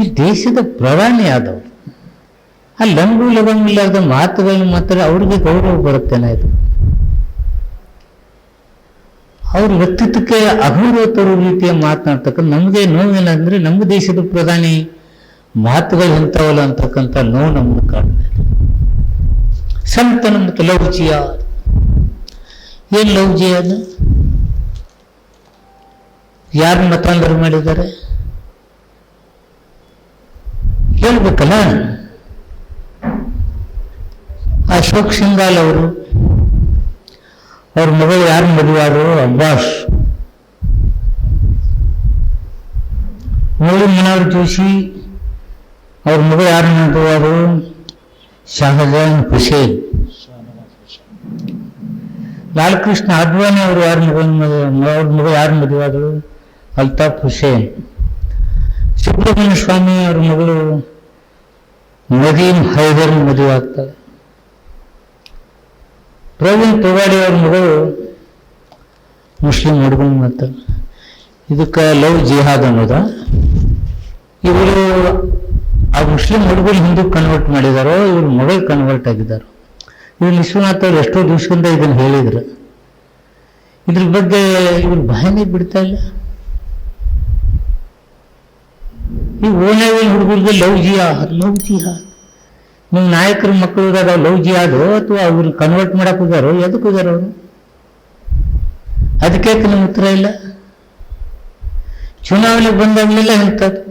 ಈ ದೇಶದ ಪ್ರಧಾನಿ ಆದವರು ಆ ಲಂಗು ಲಗಂಗಿಲ್ಲದ ಮಾತುಗಳನ್ನು ಮಾತ್ರ ಅವ್ರಿಗೆ ಗೌರವ ಬರುತ್ತೇನೆ ಇದು. ಅವ್ರ ವ್ಯಕ್ತಿತ್ವಕ್ಕೆ ಅಗೌರವ ತರುವ ರೀತಿಯ ಮಾತನಾಡ್ತಕ್ಕಂಥ ನಮಗೆ ನೋವೇನಂದ್ರೆ ನಮ್ಮ ದೇಶದ ಪ್ರಧಾನಿ ಮಾತುಗಳು ಎಂಥವಲ್ಲ ಅಂತಕ್ಕಂಥ ನೋವು ನಮ್ಗೆ ಕಾಣ್ತಾ ಇದೆ. ಸಂತನ ಮತ್ತು ಲವ್ ಜಿಹಾದ್. ಏನ್ ಲವ್ ಜಿಹಾದ್? ಯಾರು ಮತಾಂತರ ಮಾಡಿದ್ದಾರೆ ಹೇಳ್ಬೇಕಲ್ಲ. ಅಶೋಕ್ ಸಿಂಗಾಲ್ ಅವರು, ಅವ್ರ ಮಗಳು ಯಾರು ಮದುವಾದ್ರು? ಅಬ್ಬಾಸ್. ಮುರಳಿ ಮನೋಹರ್ ಜೋಶಿ ಅವ್ರ ಮಗಳು ಯಾರು ಮದುವಾದ್ರು? ಶಹಜಾನ್ ಹುಸೇನ್. ಲಾಲ್ ಕೃಷ್ಣ ಅಡ್ವಾಣಿ ಅವರು ಅವ್ರ ಮಗಳು ಯಾರು ಮದುವಾದ್ರು? ಅಲ್ತಾಫ್ ಹುಸೇನ್. ಸುಬ್ರಹ್ಮಣ್ಯ ಸ್ವಾಮಿ ಅವ್ರ ಮಗಳು ನದೀಮ್ ಹೈದರ್ ಮದುವೆ ಆಗ್ತಾರೆ. ಪ್ರವೀಣ್ ತೊಗಾಡಿ ಅವ್ರ ಮಗಳು ಮುಸ್ಲಿಂ ಹುಡುಗನ ಮತ್ತು ಇದಕ್ಕೆ ಲವ್ ಜಿಹಾದ್ ಅನ್ನೋದ. ಇವರು ಆ ಮುಸ್ಲಿಂ ಹುಡುಗರು ಹಿಂದೂ ಕನ್ವರ್ಟ್ ಮಾಡಿದಾರೋ ಇವ್ರ ಮಗಳು ಕನ್ವರ್ಟ್ ಆಗಿದ್ದಾರೋ? ಇವ್ರು ವಿಶ್ವನಾಥ್ ಅವ್ರು ಎಷ್ಟೋ ದಿವಸದಿಂದ ಇದನ್ನು ಹೇಳಿದ್ರು. ಇದ್ರ ಬಗ್ಗೆ ಇವ್ರು ಬಾಯನೇ ಬಿಡ್ತಾ ಇಲ್ಲ. ಈ ಓಣೆವಿನ ಹುಡುಗರಿಗೆ ಲವ್ ಜಿಹಾದ್. ನಿಮ್ಮ ನಾಯಕರ ಮಕ್ಕಳು ಇದಾರ ಲವ್ ಜಿಹಾದು ಅಥವಾ ಅವ್ರನ್ನ ಕನ್ವರ್ಟ್ ಮಾಡಕ್ ಹೋಗ್ಯಾರೋ? ಎದಕ್ಕೆ ಹೋಗ್ಯಾರ ಅವರು? ಅದಕ್ಕೆ ನಮ್ಮ ಉತ್ತರ ಇಲ್ಲ. ಚುನಾವಣೆಗೆ ಬಂದಾಗಲೆಲ್ಲ ಇಂಥದ್ದು